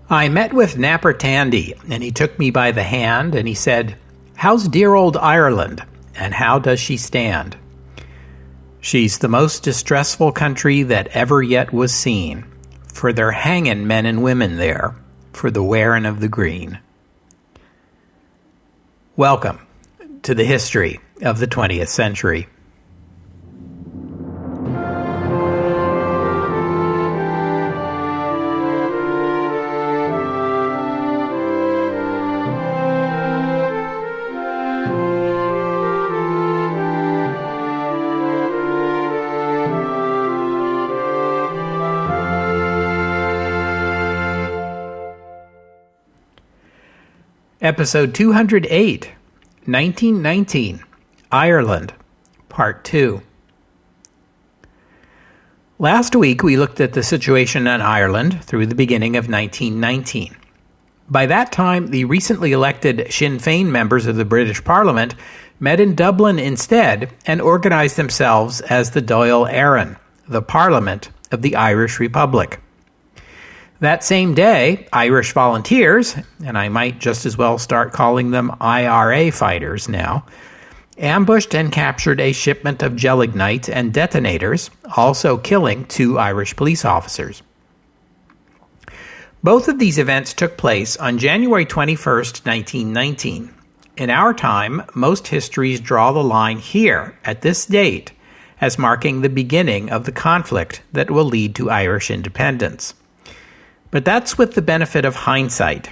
I met with Napper Tandy, and he took me by the hand, and he said, "How's dear old Ireland, and how does she stand?" "She's the most distressful country that ever yet was seen, for they're hangin' men and women there, for the wearin' of the green." Welcome to the history of the 20th century. Episode 208, 1919, Ireland, Part 2. Last week we looked at the situation in Ireland through the beginning of 1919. By that time, the recently elected Sinn Féin members of the British Parliament met in Dublin instead and organized themselves as the Dáil Éireann, the Parliament of the Irish Republic. That same day, Irish volunteers, and I might just as well start calling them IRA fighters now, ambushed and captured a shipment of gelignite and detonators, also killing 2 Irish police officers. Both of these events took place on January 21st, 1919. In our time, most histories draw the line here, at this date, as marking the beginning of the conflict that will lead to Irish independence. But that's with the benefit of hindsight.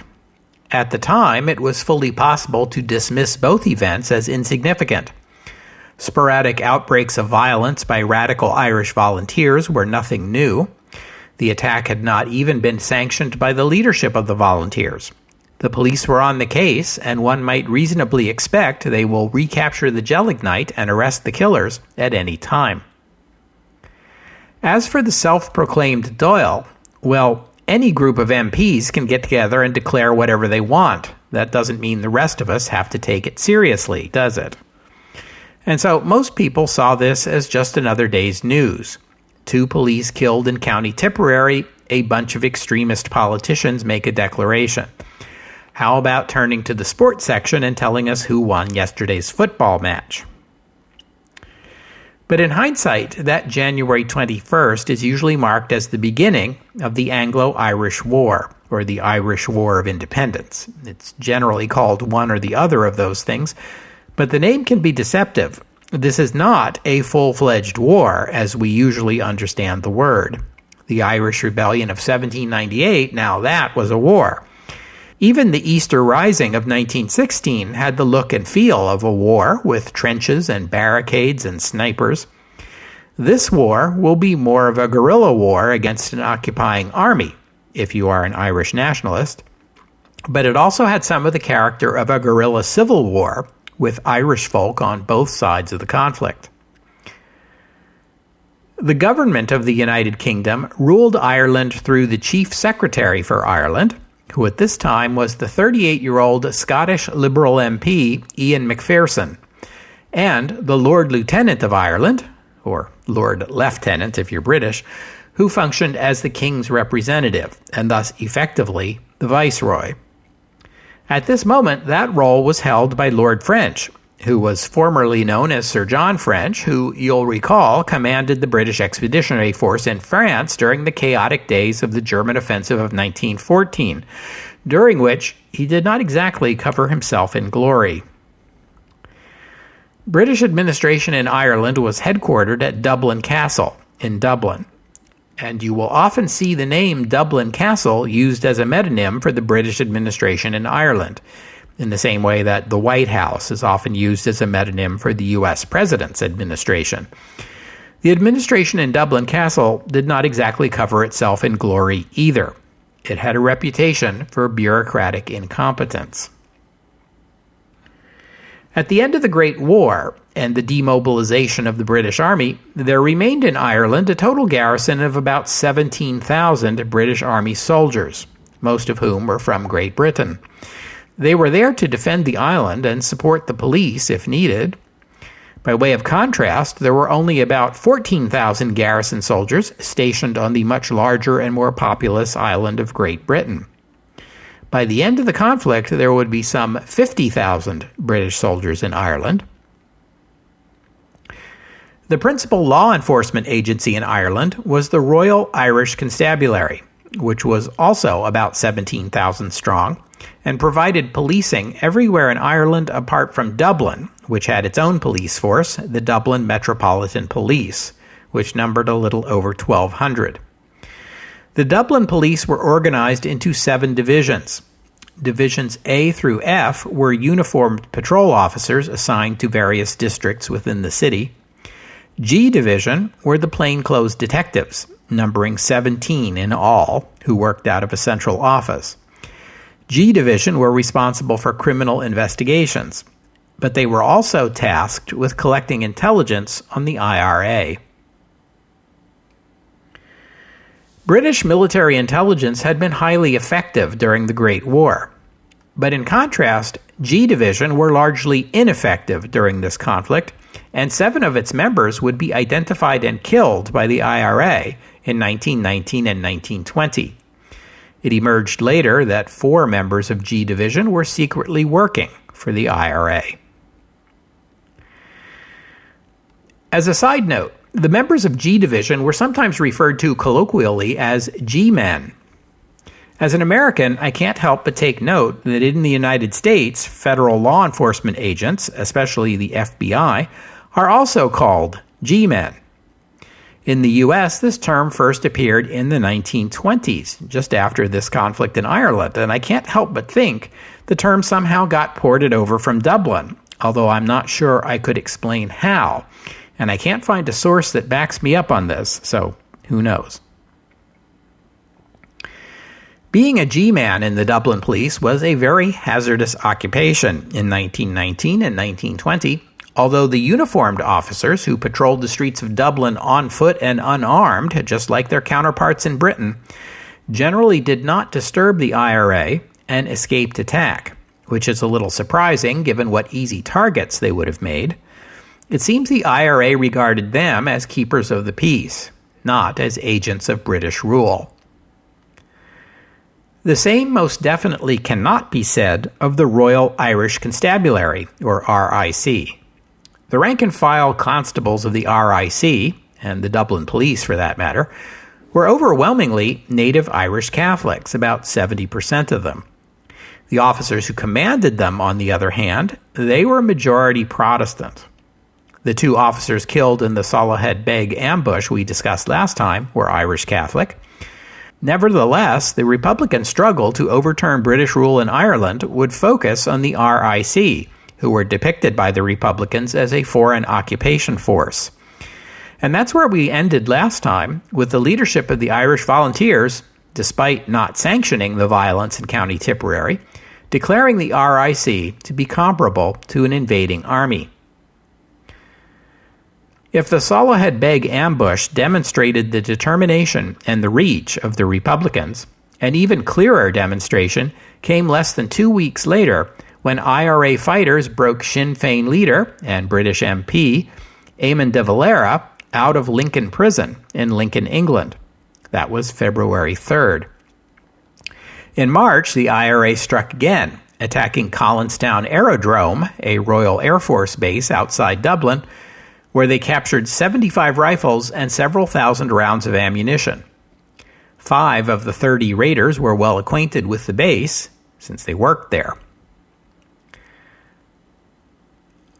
At the time, it was fully possible to dismiss both events as insignificant. Sporadic outbreaks of violence by radical Irish volunteers were nothing new. The attack had not even been sanctioned by the leadership of the volunteers. The police were on the case, and one might reasonably expect they will recapture the gelignite and arrest the killers at any time. As for the self-proclaimed Dáil, well, any group of MPs can get together and declare whatever they want. That doesn't mean the rest of us have to take it seriously, does it? And so most people saw this as just another day's news. 2 police killed in County Tipperary, a bunch of extremist politicians make a declaration. How about turning to the sports section and telling us who won yesterday's football match? But in hindsight, that January 21st is usually marked as the beginning of the Anglo-Irish War, or the Irish War of Independence. It's generally called one or the other of those things, but the name can be deceptive. This is not a full-fledged war, as we usually understand the word. The Irish Rebellion of 1798, now that was a war. Even the Easter Rising of 1916 had the look and feel of a war, with trenches and barricades and snipers. This war will be more of a guerrilla war against an occupying army, if you are an Irish nationalist. But it also had some of the character of a guerrilla civil war, with Irish folk on both sides of the conflict. The government of the United Kingdom ruled Ireland through the Chief Secretary for Ireland, who at this time was the 38-year-old Scottish Liberal MP Ian Macpherson, and the Lord Lieutenant of Ireland, or Lord Lieutenant if you're British, who functioned as the King's representative, and thus effectively the Viceroy. At this moment, that role was held by Lord French, who was formerly known as Sir John French, who, you'll recall, commanded the British Expeditionary Force in France during the chaotic days of the German offensive of 1914, during which he did not exactly cover himself in glory. British administration in Ireland was headquartered at Dublin Castle in Dublin, and you will often see the name Dublin Castle used as a metonym for the British administration in Ireland, in the same way that the White House is often used as a metonym for the U.S. President's administration. The administration in Dublin Castle did not exactly cover itself in glory either. It had a reputation for bureaucratic incompetence. At the end of the Great War and the demobilization of the British Army, there remained in Ireland a total garrison of about 17,000 British Army soldiers, most of whom were from Great Britain. They were there to defend the island and support the police if needed. By way of contrast, there were only about 14,000 garrison soldiers stationed on the much larger and more populous island of Great Britain. By the end of the conflict, there would be some 50,000 British soldiers in Ireland. The principal law enforcement agency in Ireland was the Royal Irish Constabulary, which was also about 17,000 strong, and provided policing everywhere in Ireland apart from Dublin, which had its own police force, the Dublin Metropolitan Police, which numbered a little over 1,200. The Dublin police were organized into 7 divisions. Divisions A through F were uniformed patrol officers assigned to various districts within the city. G Division were the plainclothes detectives, numbering 17 in all, who worked out of a central office. G Division were responsible for criminal investigations, but they were also tasked with collecting intelligence on the IRA. British military intelligence had been highly effective during the Great War. But in contrast, G Division were largely ineffective during this conflict, and 7 of its members would be identified and killed by the IRA in 1919 and 1920. It emerged later that 4 members of G Division were secretly working for the IRA. As a side note, the members of G Division were sometimes referred to colloquially as G-men. As an American, I can't help but take note that in the United States, federal law enforcement agents, especially the FBI, are also called G-men. In the U.S., this term first appeared in the 1920s, just after this conflict in Ireland, and I can't help but think the term somehow got ported over from Dublin, although I'm not sure I could explain how. And I can't find a source that backs me up on this, so who knows? Being a G-man in the Dublin police was a very hazardous occupation in 1919 and 1920, although the uniformed officers who patrolled the streets of Dublin on foot and unarmed, just like their counterparts in Britain, generally did not disturb the IRA and escaped attack, which is a little surprising given what easy targets they would have made. It seems the IRA regarded them as keepers of the peace, not as agents of British rule. The same most definitely cannot be said of the Royal Irish Constabulary, or RIC. The rank-and-file constables of the RIC, and the Dublin police for that matter, were overwhelmingly native Irish Catholics, about 70% of them. The officers who commanded them, on the other hand, they were majority Protestant. The 2 officers killed in the Salahead Beg ambush we discussed last time were Irish Catholic. Nevertheless, the Republican struggle to overturn British rule in Ireland would focus on the RIC, who were depicted by the Republicans as a foreign occupation force. And that's where we ended last time, with the leadership of the Irish Volunteers, despite not sanctioning the violence in County Tipperary, declaring the RIC to be comparable to an invading army. If the Salahead Beg ambush demonstrated the determination and the reach of the Republicans, an even clearer demonstration came less than 2 weeks later when IRA fighters broke Sinn Féin leader and British MP Eamon de Valera out of Lincoln Prison in Lincoln, England. That was February 3rd. In March, the IRA struck again, attacking Collinstown Aerodrome, a Royal Air Force base outside Dublin, where they captured 75 rifles and several thousand rounds of ammunition. 5 of the 30 raiders were well acquainted with the base, since they worked there.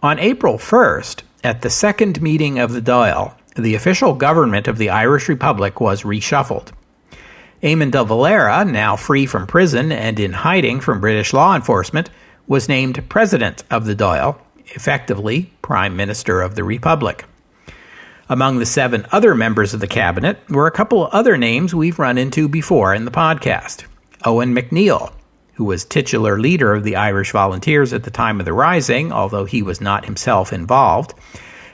On April 1st, at the second meeting of the Dáil, the official government of the Irish Republic was reshuffled. Eamon de Valera, now free from prison and in hiding from British law enforcement, was named President of the Dáil, effectively Prime Minister of the Republic. Among the 7 other members of the cabinet were a couple other names we've run into before in the podcast. Owen MacNeill, who was titular leader of the Irish Volunteers at the time of the Rising, although he was not himself involved,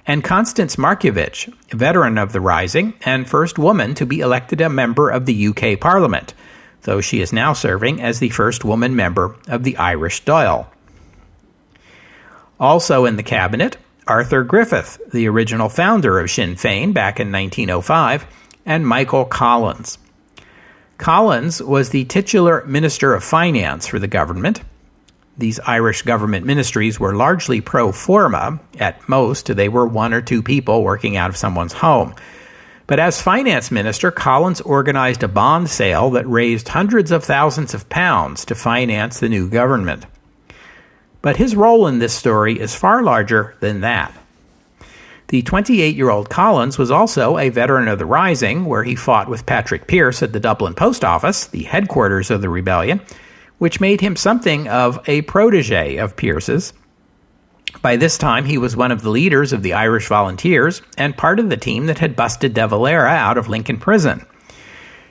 and Constance Markievicz, a veteran of the Rising and first woman to be elected a member of the UK Parliament, though she is now serving as the first woman member of the Irish Dáil. Also in the cabinet, Arthur Griffith, the original founder of Sinn Féin back in 1905, and Michael Collins. Collins was the titular Minister of Finance for the government. These Irish government ministries were largely pro forma. At most, they were one or two people working out of someone's home. But as finance minister, Collins organized a bond sale that raised hundreds of thousands of pounds to finance the new government. But his role in this story is far larger than that. The 28-year-old Collins was also a veteran of the Rising, where he fought with Patrick Pearse at the Dublin Post Office, the headquarters of the rebellion, which made him something of a protege of Pearse's. By this time, he was one of the leaders of the Irish Volunteers and part of the team that had busted De Valera out of Lincoln Prison.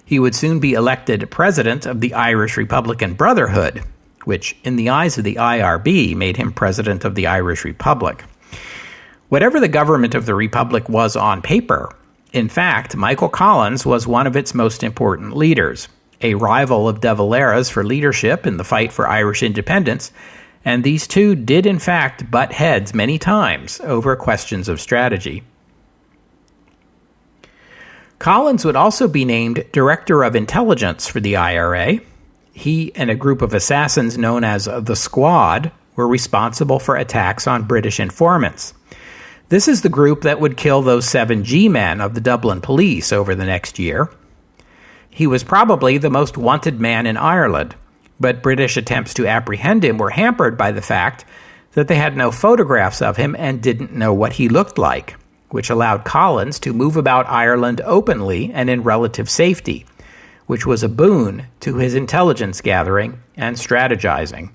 He would soon be elected president of the Irish Republican Brotherhood, which, in the eyes of the IRB, made him president of the Irish Republic. Whatever the government of the Republic was on paper, in fact, Michael Collins was one of its most important leaders, a rival of De Valera's for leadership in the fight for Irish independence, and these two did in fact butt heads many times over questions of strategy. Collins would also be named Director of Intelligence for the IRA. He and a group of assassins known as the Squad were responsible for attacks on British informants. This is the group that would kill those 7 G-men of the Dublin police over the next year. He was probably the most wanted man in Ireland, but British attempts to apprehend him were hampered by the fact that they had no photographs of him and didn't know what he looked like, which allowed Collins to move about Ireland openly and in relative safety, which was a boon to his intelligence gathering and strategizing.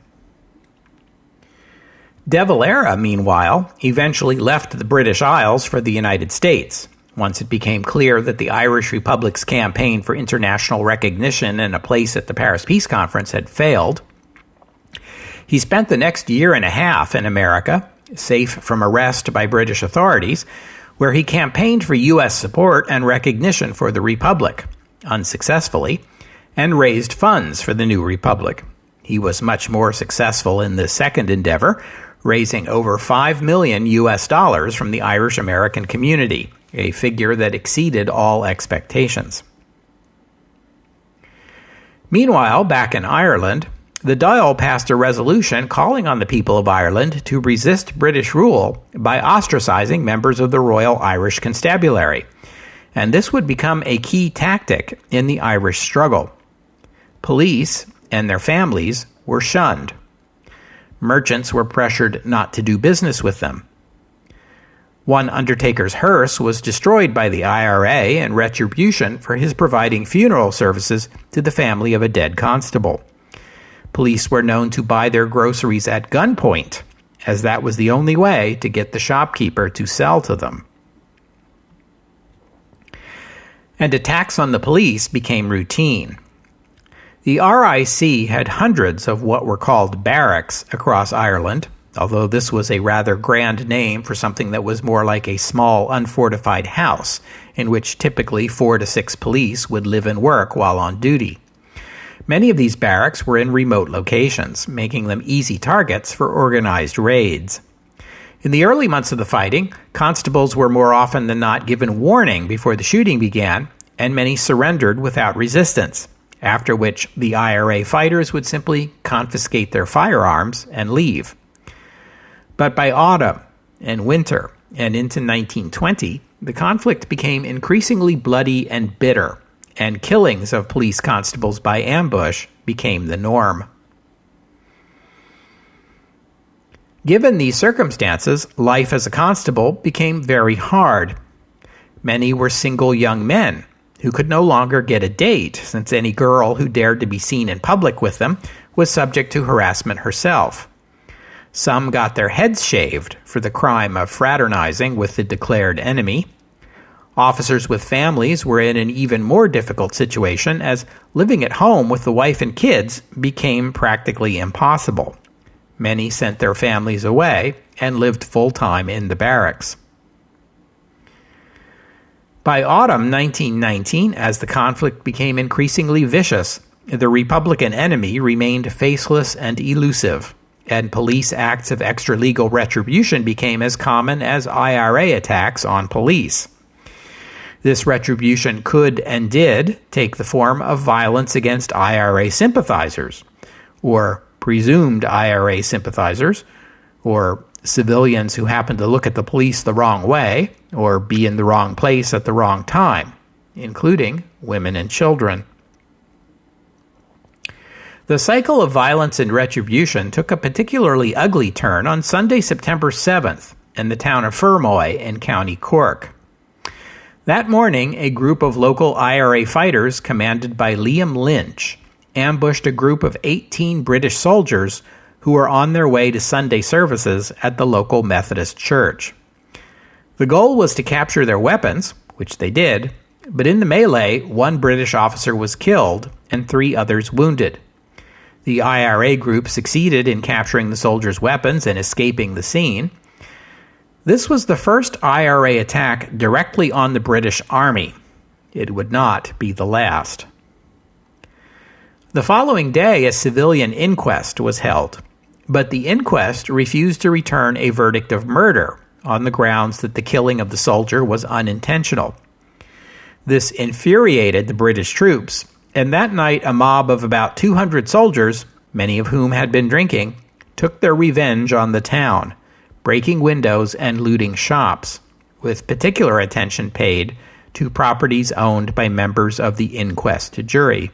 De Valera, meanwhile, eventually left the British Isles for the United States, once it became clear that the Irish Republic's campaign for international recognition and a place at the Paris Peace Conference had failed. He spent the next year and a half in America, safe from arrest by British authorities, where he campaigned for U.S. support and recognition for the Republic, unsuccessfully, and raised funds for the new Republic. He was much more successful in this second endeavor, raising over $5 million US from the Irish-American community, a figure that exceeded all expectations. Meanwhile, back in Ireland, the Dáil passed a resolution calling on the people of Ireland to resist British rule by ostracizing members of the Royal Irish Constabulary, and this would become a key tactic in the Irish struggle. Police and their families were shunned. Merchants were pressured not to do business with them. One undertaker's hearse was destroyed by the IRA in retribution for his providing funeral services to the family of a dead constable. Police were known to buy their groceries at gunpoint, as that was the only way to get the shopkeeper to sell to them. And attacks on the police became routine. The RIC had hundreds of what were called barracks across Ireland, although this was a rather grand name for something that was more like a small, unfortified house, in which typically 4 to 6 police would live and work while on duty. Many of these barracks were in remote locations, making them easy targets for organized raids. In the early months of the fighting, constables were more often than not given warning before the shooting began, and many surrendered without resistance, after which the IRA fighters would simply confiscate their firearms and leave. But by autumn and winter and into 1920, the conflict became increasingly bloody and bitter, and killings of police constables by ambush became the norm. Given these circumstances, life as a constable became very hard. Many were single young men who could no longer get a date, since any girl who dared to be seen in public with them was subject to harassment herself. Some got their heads shaved for the crime of fraternizing with the declared enemy. Officers with families were in an even more difficult situation, as living at home with the wife and kids became practically impossible. Many sent their families away and lived full-time in the barracks. By autumn 1919, as the conflict became increasingly vicious, the Republican enemy remained faceless and elusive, and police acts of extralegal retribution became as common as IRA attacks on police. This retribution could and did take the form of violence against IRA sympathizers, or presumed IRA sympathizers, or civilians who happen to look at the police the wrong way or be in the wrong place at the wrong time, including women and children. The cycle of violence and retribution took a particularly ugly turn on Sunday, September 7th, in the town of Fermoy in County Cork. That morning, a group of local IRA fighters, commanded by Liam Lynch, ambushed a group of 18 British soldiers who were on their way to Sunday services at the local Methodist church. The goal was to capture their weapons, which they did, but in the melee, one British officer was killed and 3 others wounded. The IRA group succeeded in capturing the soldiers' weapons and escaping the scene. This was the first IRA attack directly on the British Army. It would not be the last. The following day, a civilian inquest was held, but the inquest refused to return a verdict of murder on the grounds that the killing of the soldier was unintentional. This infuriated the British troops, and that night a mob of about 200 soldiers, many of whom had been drinking, took their revenge on the town, breaking windows and looting shops, with particular attention paid to properties owned by members of the inquest jury.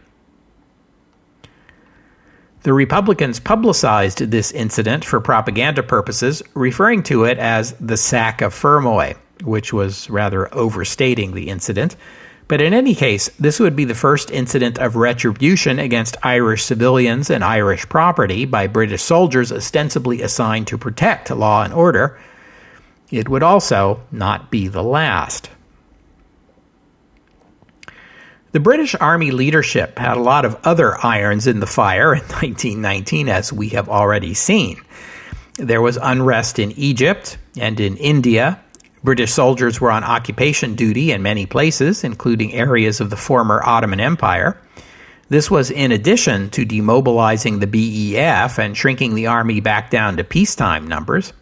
The Republicans publicized this incident for propaganda purposes, referring to it as the Sack of Fermoy, which was rather overstating the incident. But in any case, this would be the first incident of retribution against Irish civilians and Irish property by British soldiers ostensibly assigned to protect law and order. It would also not be the last. The British Army leadership had a lot of other irons in the fire in 1919, as we have already seen. There was unrest in Egypt and in India. British soldiers were on occupation duty in many places, including areas of the former Ottoman Empire. This was in addition to demobilizing the BEF and shrinking the army back down to peacetime numbers.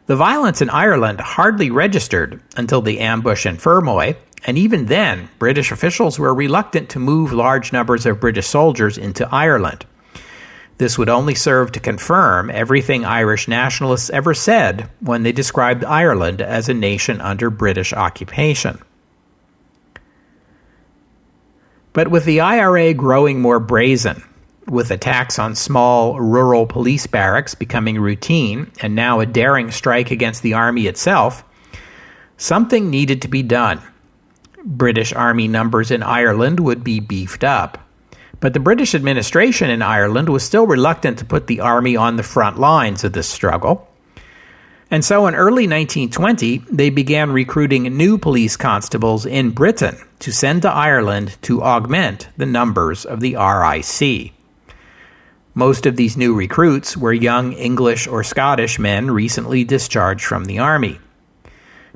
The violence in Ireland hardly registered until the ambush in Fermoy, and even then, British officials were reluctant to move large numbers of British soldiers into Ireland. This would only serve to confirm everything Irish nationalists ever said when they described Ireland as a nation under British occupation. But with the IRA growing more brazen, with attacks on small rural police barracks becoming routine, and now a daring strike against the army itself, something needed to be done. British Army numbers in Ireland would be beefed up. But the British administration in Ireland was still reluctant to put the army on the front lines of this struggle. And so in early 1920, they began recruiting new police constables in Britain to send to Ireland to augment the numbers of the RIC. Most of these new recruits were young English or Scottish men recently discharged from the army.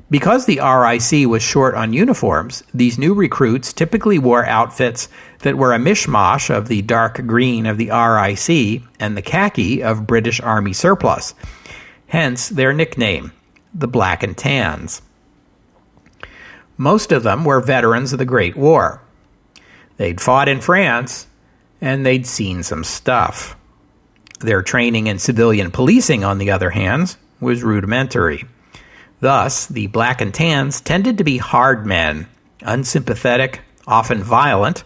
Because the RIC was short on uniforms, these new recruits typically wore outfits that were a mishmash of the dark green of the RIC and the khaki of British Army surplus, hence their nickname, the Black and Tans. Most of them were veterans of the Great War. They'd fought in France, and they'd seen some stuff. Their training in civilian policing, on the other hand, was rudimentary. Thus, the Black and Tans tended to be hard men, unsympathetic, often violent,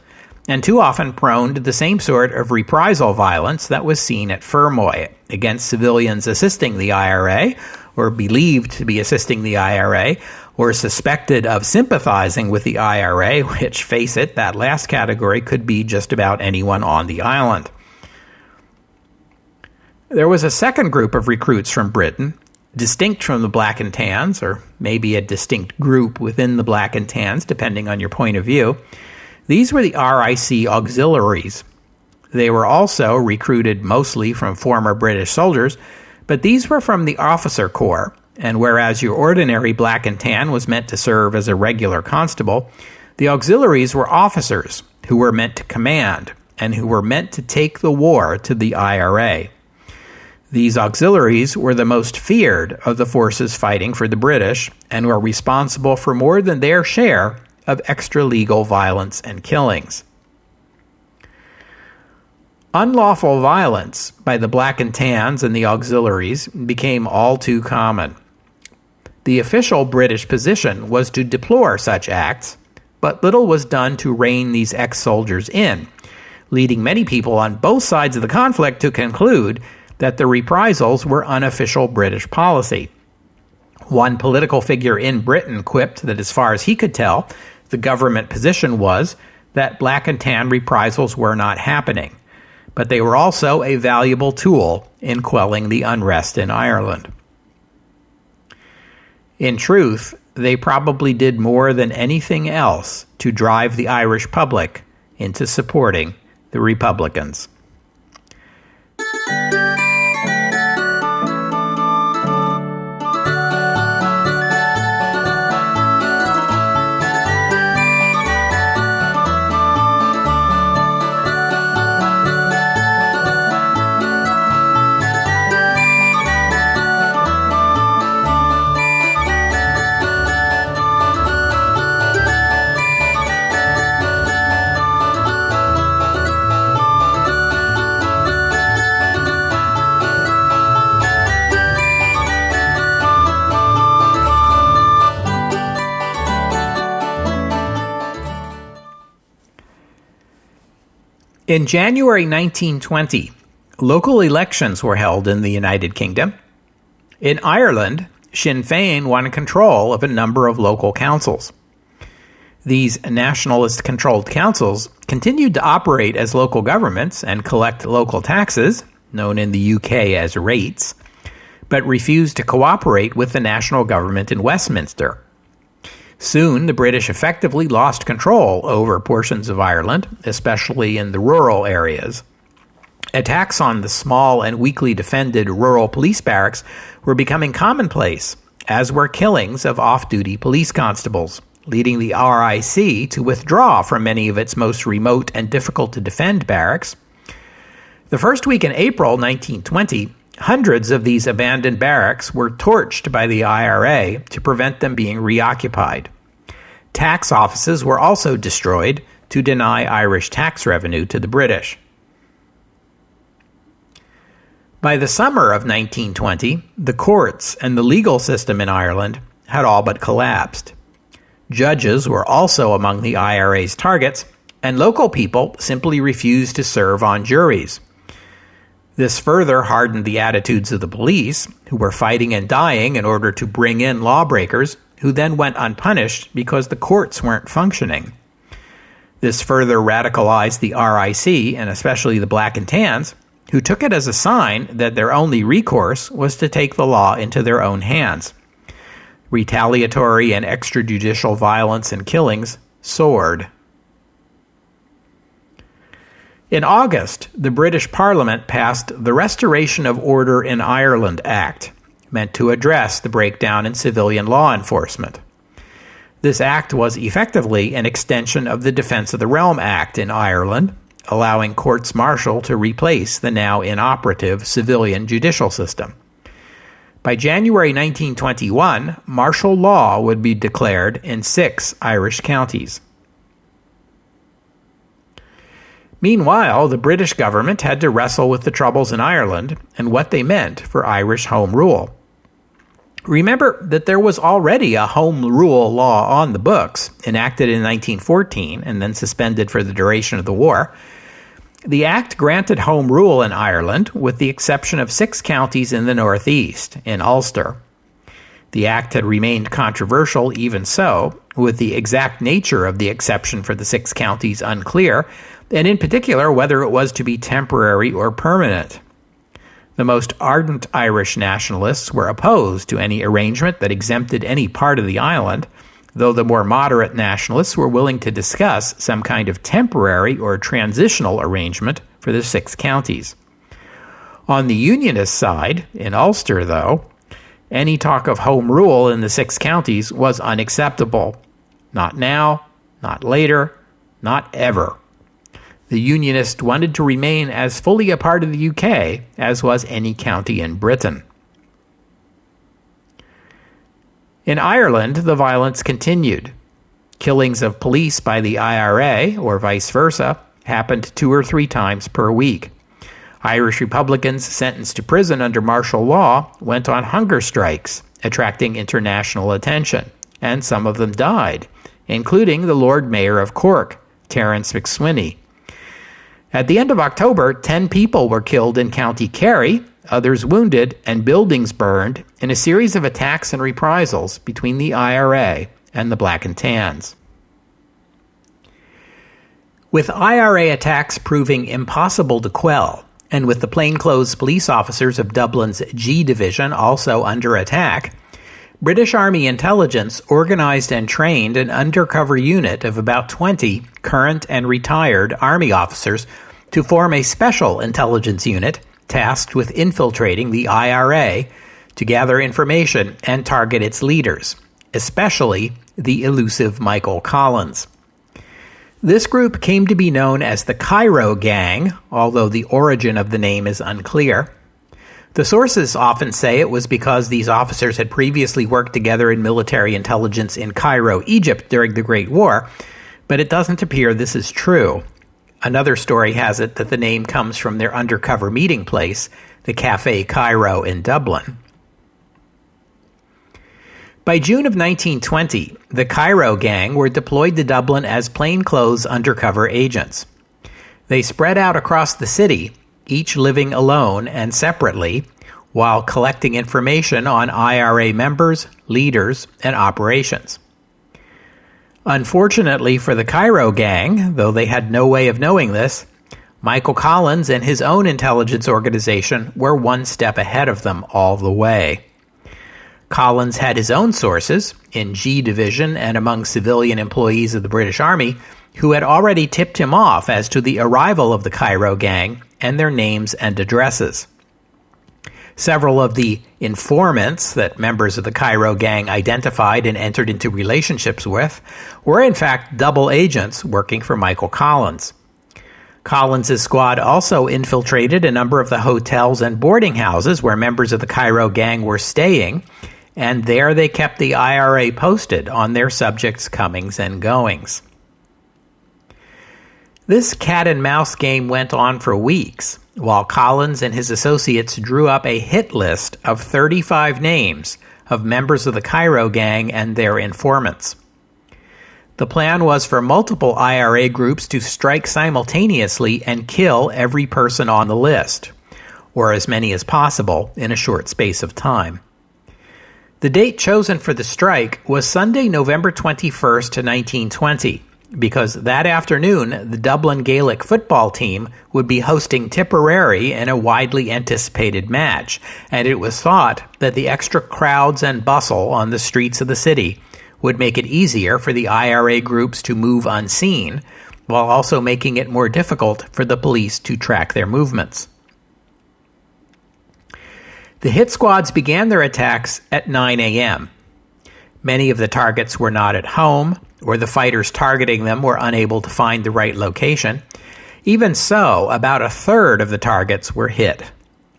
and too often prone to the same sort of reprisal violence that was seen at Fermoy against civilians assisting the IRA, or believed to be assisting the IRA, or suspected of sympathizing with the IRA, which, face it, that last category could be just about anyone on the island. There was a second group of recruits from Britain, distinct from the Black and Tans, or maybe a distinct group within the Black and Tans, depending on your point of view. These were the RIC auxiliaries. They were also recruited mostly from former British soldiers, but these were from the officer corps, and whereas your ordinary Black and Tan was meant to serve as a regular constable, the auxiliaries were officers who were meant to command, and who were meant to take the war to the IRA. These auxiliaries were the most feared of the forces fighting for the British and were responsible for more than their share of extra-legal violence and killings. Unlawful violence by the Black and Tans and the auxiliaries became all too common. The official British position was to deplore such acts, but little was done to rein these ex-soldiers in, leading many people on both sides of the conflict to conclude that the reprisals were unofficial British policy. One political figure in Britain quipped that as far as he could tell, the government position was that Black and Tan reprisals were not happening, but they were also a valuable tool in quelling the unrest in Ireland. In truth, they probably did more than anything else to drive the Irish public into supporting the Republicans. In January 1920, local elections were held in the United Kingdom. In Ireland, Sinn Féin won control of a number of local councils. These nationalist-controlled councils continued to operate as local governments and collect local taxes, known in the UK as rates, but refused to cooperate with the national government in Westminster. Soon, the British effectively lost control over portions of Ireland, especially in the rural areas. Attacks on the small and weakly defended rural police barracks were becoming commonplace, as were killings of off-duty police constables, leading the RIC to withdraw from many of its most remote and difficult-to-defend barracks. The first week in April 1920, hundreds of these abandoned barracks were torched by the IRA to prevent them being reoccupied. Tax offices were also destroyed to deny Irish tax revenue to the British. By the summer of 1920, the courts and the legal system in Ireland had all but collapsed. Judges were also among the IRA's targets, and local people simply refused to serve on juries. This further hardened the attitudes of the police, who were fighting and dying in order to bring in lawbreakers, who then went unpunished because the courts weren't functioning. This further radicalized the RIC, and especially the Black and Tans, who took it as a sign that their only recourse was to take the law into their own hands. Retaliatory and extrajudicial violence and killings soared. In August, the British Parliament passed the Restoration of Order in Ireland Act, meant to address the breakdown in civilian law enforcement. This act was effectively an extension of the Defence of the Realm Act in Ireland, allowing courts-martial to replace the now inoperative civilian judicial system. By January 1921, martial law would be declared in 6 Irish counties. Meanwhile, the British government had to wrestle with the troubles in Ireland and what they meant for Irish home rule. Remember that there was already a home rule law on the books, enacted in 1914 and then suspended for the duration of the war. The act granted home rule in Ireland, with the exception of 6 counties in the northeast, in Ulster. The act had remained controversial even so, with the exact nature of the exception for the 6 counties unclear, and in particular whether it was to be temporary or permanent. The most ardent Irish nationalists were opposed to any arrangement that exempted any part of the island, though the more moderate nationalists were willing to discuss some kind of temporary or transitional arrangement for the 6 counties. On the Unionist side, in Ulster, though, any talk of home rule in the 6 counties was unacceptable. Not now, not later, not ever. The Unionists wanted to remain as fully a part of the UK as was any county in Britain. In Ireland, the violence continued. Killings of police by the IRA, or vice versa, happened 2 or 3 times per week. Irish Republicans sentenced to prison under martial law went on hunger strikes, attracting international attention, and some of them died, including the Lord Mayor of Cork, Terence McSweeney. At the end of October, 10 people were killed in County Kerry, others wounded, and buildings burned in a series of attacks and reprisals between the IRA and the Black and Tans. With IRA attacks proving impossible to quell, and with the plainclothes police officers of Dublin's G Division also under attack, British Army intelligence organized and trained an undercover unit of about 20 current and retired Army officers to form a special intelligence unit tasked with infiltrating the IRA to gather information and target its leaders, especially the elusive Michael Collins. This group came to be known as the Cairo Gang, although the origin of the name is unclear. The sources often say it was because these officers had previously worked together in military intelligence in Cairo, Egypt during the Great War, but it doesn't appear this is true. Another story has it that the name comes from their undercover meeting place, the Café Cairo in Dublin. By June of 1920, the Cairo Gang were deployed to Dublin as plainclothes undercover agents. They spread out across the city, each living alone and separately, while collecting information on IRA members, leaders, and operations. Unfortunately for the Cairo Gang, though they had no way of knowing this, Michael Collins and his own intelligence organization were one step ahead of them all the way. Collins had his own sources, in G Division and among civilian employees of the British Army, who had already tipped him off as to the arrival of the Cairo Gang and their names and addresses. Several of the informants that members of the Cairo Gang identified and entered into relationships with were in fact double agents working for Michael Collins. Collins' squad also infiltrated a number of the hotels and boarding houses where members of the Cairo Gang were staying, and there they kept the IRA posted on their subjects' comings and goings. This cat-and-mouse game went on for weeks, while Collins and his associates drew up a hit list of 35 names of members of the Cairo Gang and their informants. The plan was for multiple IRA groups to strike simultaneously and kill every person on the list, or as many as possible in a short space of time. The date chosen for the strike was Sunday, November 21st, 1920, because that afternoon the Dublin Gaelic football team would be hosting Tipperary in a widely anticipated match, and it was thought that the extra crowds and bustle on the streets of the city would make it easier for the IRA groups to move unseen, while also making it more difficult for the police to track their movements. The hit squads began their attacks at 9 a.m. Many of the targets were not at home, or the fighters targeting them were unable to find the right location. Even so, about a third of the targets were hit.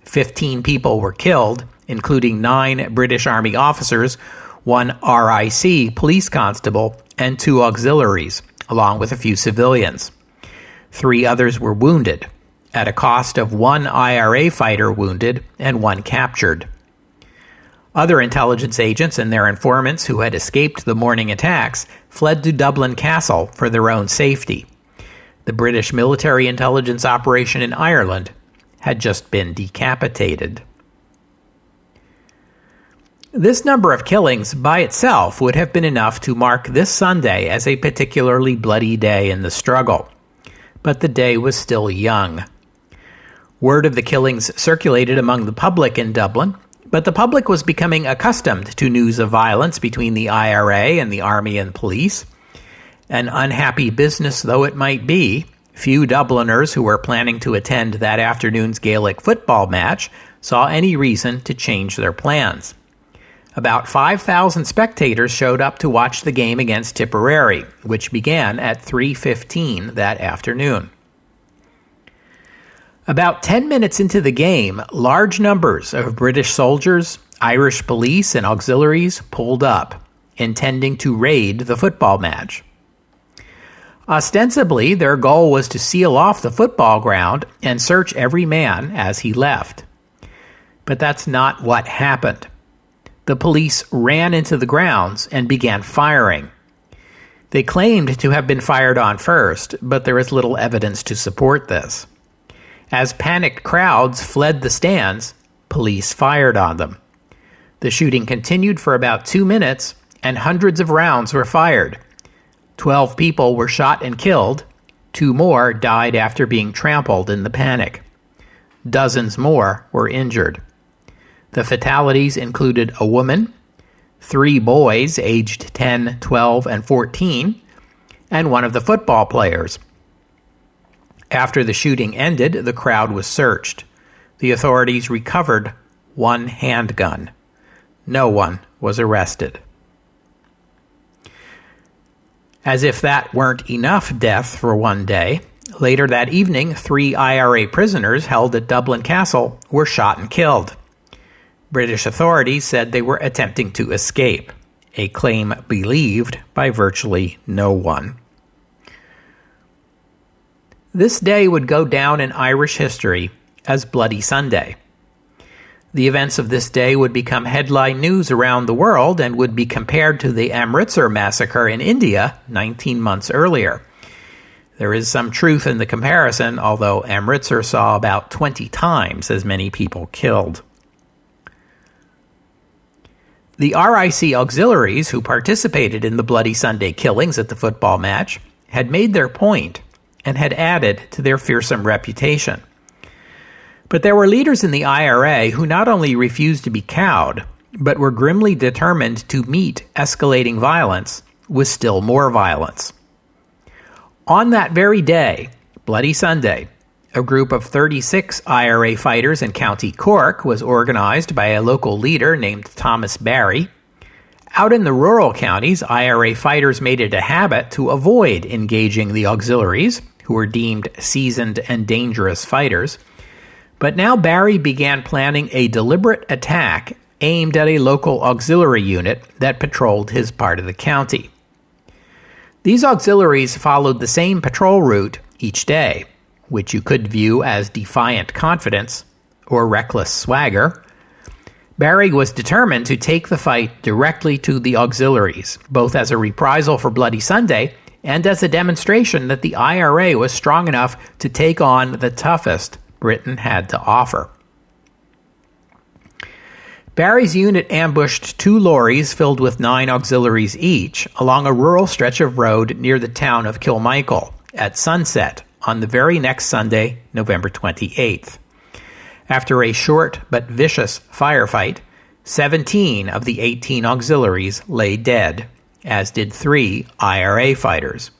15 people were killed, including 9 British Army officers, 1 RIC police constable, and 2 auxiliaries, along with a few civilians. 3 others were wounded, at a cost of 1 IRA fighter wounded and 1 captured. Other intelligence agents and their informants who had escaped the morning attacks fled to Dublin Castle for their own safety. The British military intelligence operation in Ireland had just been decapitated. This number of killings by itself would have been enough to mark this Sunday as a particularly bloody day in the struggle. But the day was still young. Word of the killings circulated among the public in Dublin, but the public was becoming accustomed to news of violence between the IRA and the army and police. An unhappy business though it might be, few Dubliners who were planning to attend that afternoon's Gaelic football match saw any reason to change their plans. About 5,000 spectators showed up to watch the game against Tipperary, which began at 3:15 that afternoon. About 10 minutes into the game, large numbers of British soldiers, Irish police, and auxiliaries pulled up, intending to raid the football match. Ostensibly, their goal was to seal off the football ground and search every man as he left. But that's not what happened. The police ran into the grounds and began firing. They claimed to have been fired on first, but there is little evidence to support this. As panicked crowds fled the stands, police fired on them. The shooting continued for about 2 minutes, and hundreds of rounds were fired. 12 people were shot and killed. 2 more died after being trampled in the panic. Dozens more were injured. The fatalities included a woman, 3 boys aged 10, 12, and 14, and one of the football players. After the shooting ended, the crowd was searched. The authorities recovered 1 handgun. No one was arrested. As if that weren't enough death for one day, later that evening, 3 IRA prisoners held at Dublin Castle were shot and killed. British authorities said they were attempting to escape, a claim believed by virtually no one. This day would go down in Irish history as Bloody Sunday. The events of this day would become headline news around the world and would be compared to the Amritsar massacre in India 19 months earlier. There is some truth in the comparison, although Amritsar saw about 20 times as many people killed. The RIC auxiliaries who participated in the Bloody Sunday killings at the football match had made their point and had added to their fearsome reputation. But there were leaders in the IRA who not only refused to be cowed, but were grimly determined to meet escalating violence with still more violence. On that very day, Bloody Sunday, a group of 36 IRA fighters in County Cork was organized by a local leader named Thomas Barry. Out in the rural counties, IRA fighters made it a habit to avoid engaging the auxiliaries, who were deemed seasoned and dangerous fighters. But now Barry began planning a deliberate attack aimed at a local auxiliary unit that patrolled his part of the county. These auxiliaries followed the same patrol route each day, which you could view as defiant confidence or reckless swagger. Barry was determined to take the fight directly to the auxiliaries, both as a reprisal for Bloody Sunday and as a demonstration that the IRA was strong enough to take on the toughest Britain had to offer. Barry's unit ambushed 2 lorries filled with 9 auxiliaries each along a rural stretch of road near the town of Kilmichael at sunset on the very next Sunday, November 28th. After a short but vicious firefight, 17 of the 18 auxiliaries lay dead, as did 3 IRA fighters.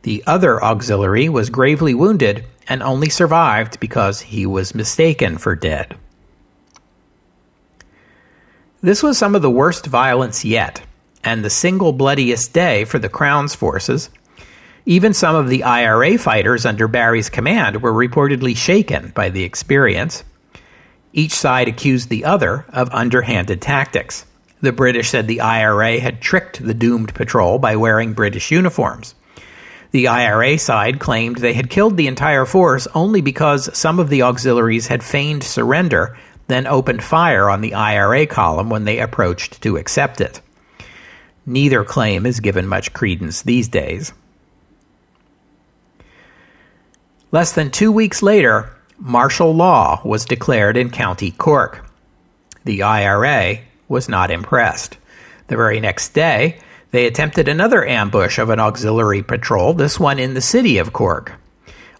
The other auxiliary was gravely wounded and only survived because he was mistaken for dead. This was some of the worst violence yet, and the single bloodiest day for the Crown's forces. Even some of the IRA fighters under Barry's command were reportedly shaken by the experience. Each side accused the other of underhanded tactics. The British said the IRA had tricked the doomed patrol by wearing British uniforms. The IRA side claimed they had killed the entire force only because some of the auxiliaries had feigned surrender, then opened fire on the IRA column when they approached to accept it. Neither claim is given much credence these days. Less than 2 weeks later, martial law was declared in County Cork. The IRA was not impressed. The very next day, they attempted another ambush of an auxiliary patrol, this one in the city of Cork,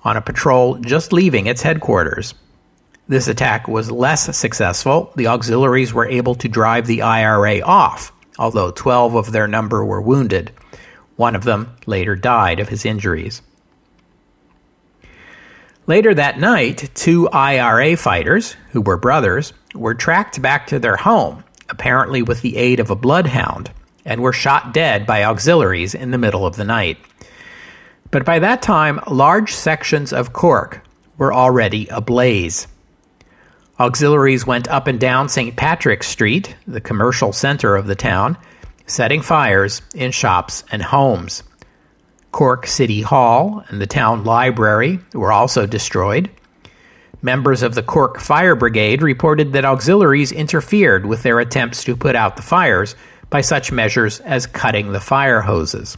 on a patrol just leaving its headquarters. This attack was less successful. The auxiliaries were able to drive the IRA off, although 12 of their number were wounded. One of them later died of his injuries. Later that night, 2 IRA fighters, who were brothers, were tracked back to their home, apparently with the aid of a bloodhound, and were shot dead by auxiliaries in the middle of the night. But by that time, large sections of Cork were already ablaze. Auxiliaries went up and down St. Patrick's Street, the commercial center of the town, setting fires in shops and homes. Cork City Hall and the town library were also destroyed. Members of the Cork Fire Brigade reported that auxiliaries interfered with their attempts to put out the fires by such measures as cutting the fire hoses.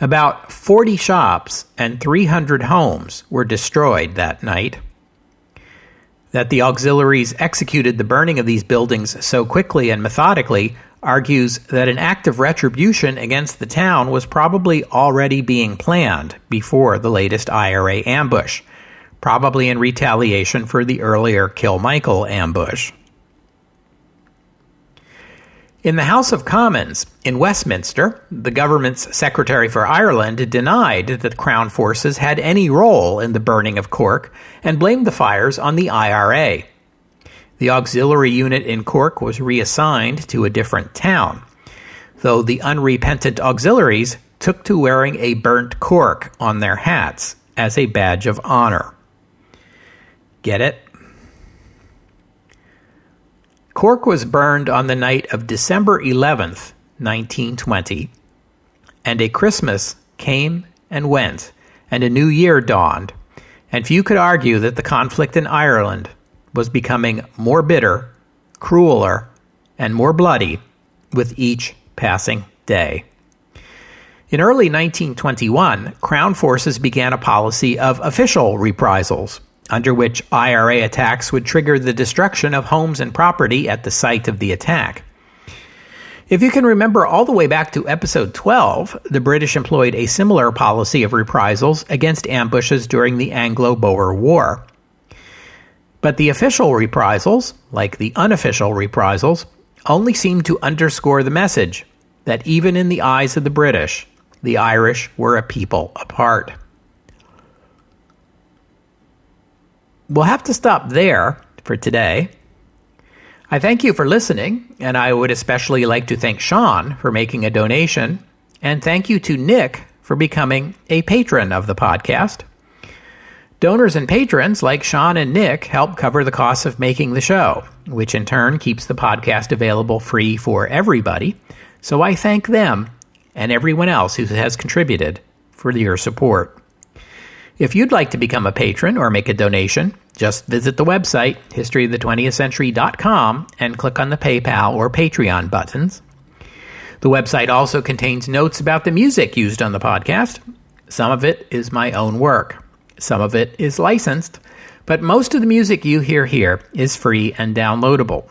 About 40 shops and 300 homes were destroyed that night. That the auxiliaries executed the burning of these buildings so quickly and methodically argues that an act of retribution against the town was probably already being planned before the latest IRA ambush, probably in retaliation for the earlier Kilmichael ambush. In the House of Commons in Westminster, the government's Secretary for Ireland denied that the Crown forces had any role in the burning of Cork and blamed the fires on the IRA. The auxiliary unit in Cork was reassigned to a different town, though the unrepentant auxiliaries took to wearing a burnt cork on their hats as a badge of honor. Get it? Cork was burned on the night of December 11th, 1920, and a Christmas came and went, and a new year dawned, and few could argue that the conflict in Ireland was becoming more bitter, crueler, and more bloody with each passing day. In early 1921, Crown forces began a policy of official reprisals, under which IRA attacks would trigger the destruction of homes and property at the site of the attack. If you can remember all the way back to episode 12, the British employed a similar policy of reprisals against ambushes during the Anglo-Boer War. But the official reprisals, like the unofficial reprisals, only seemed to underscore the message that even in the eyes of the British, the Irish were a people apart. We'll have to stop there for today. I thank you for listening, and I would especially like to thank Sean for making a donation, and thank you to Nick for becoming a patron of the podcast. Donors and patrons like Sean and Nick help cover the costs of making the show, which in turn keeps the podcast available free for everybody, so I thank them and everyone else who has contributed for your support. If you'd like to become a patron or make a donation, just visit the website, historyofthe20thcentury.com, and click on the PayPal or Patreon buttons. The website also contains notes about the music used on the podcast. Some of it is my own work. Some of it is licensed, but most of the music you hear here is free and downloadable.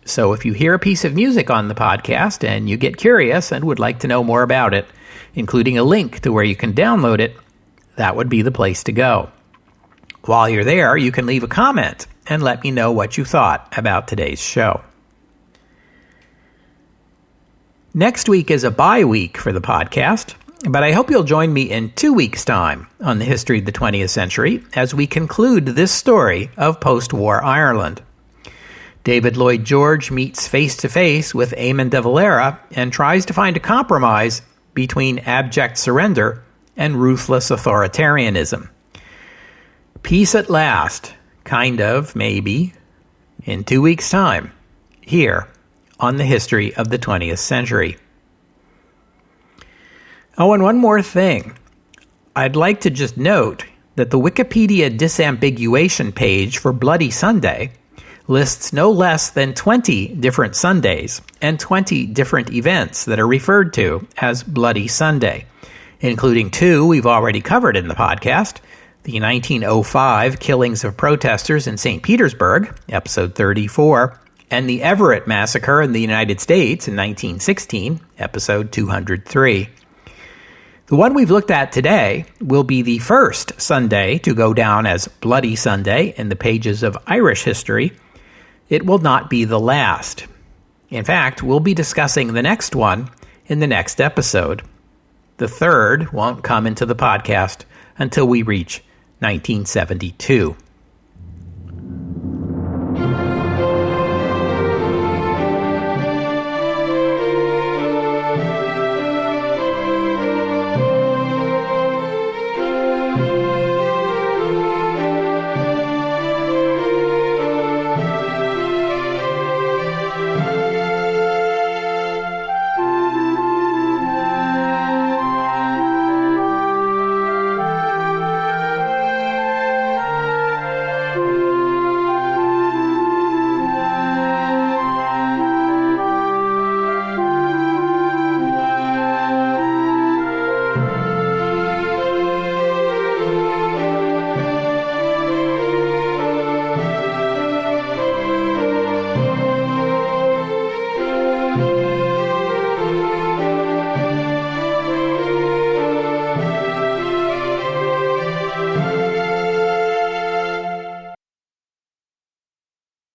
So if you hear a piece of music on the podcast and you get curious and would like to know more about it, including a link to where you can download it, that would be the place to go. While you're there, you can leave a comment and let me know what you thought about today's show. Next week is a bye week for the podcast, but I hope you'll join me in 2 weeks' time on the history of the 20th century as we conclude this story of post-war Ireland. David Lloyd George meets face-to-face with Eamon de Valera and tries to find a compromise between abject surrender and ruthless authoritarianism. Peace at last, kind of, maybe, in 2 weeks' time, here on the history of the 20th century. Oh, and one more thing. I'd like to just note that the Wikipedia disambiguation page for Bloody Sunday lists no less than 20 different Sundays and 20 different events that are referred to as Bloody Sunday, including 2 we've already covered in the podcast, the 1905 killings of protesters in St. Petersburg, episode 34, and the Everett Massacre in the United States in 1916, episode 203. The one we've looked at today will be the first Sunday to go down as Bloody Sunday in the pages of Irish history. It will not be the last. In fact, we'll be discussing the next one in the next episode. The third won't come into the podcast until we reach 1972.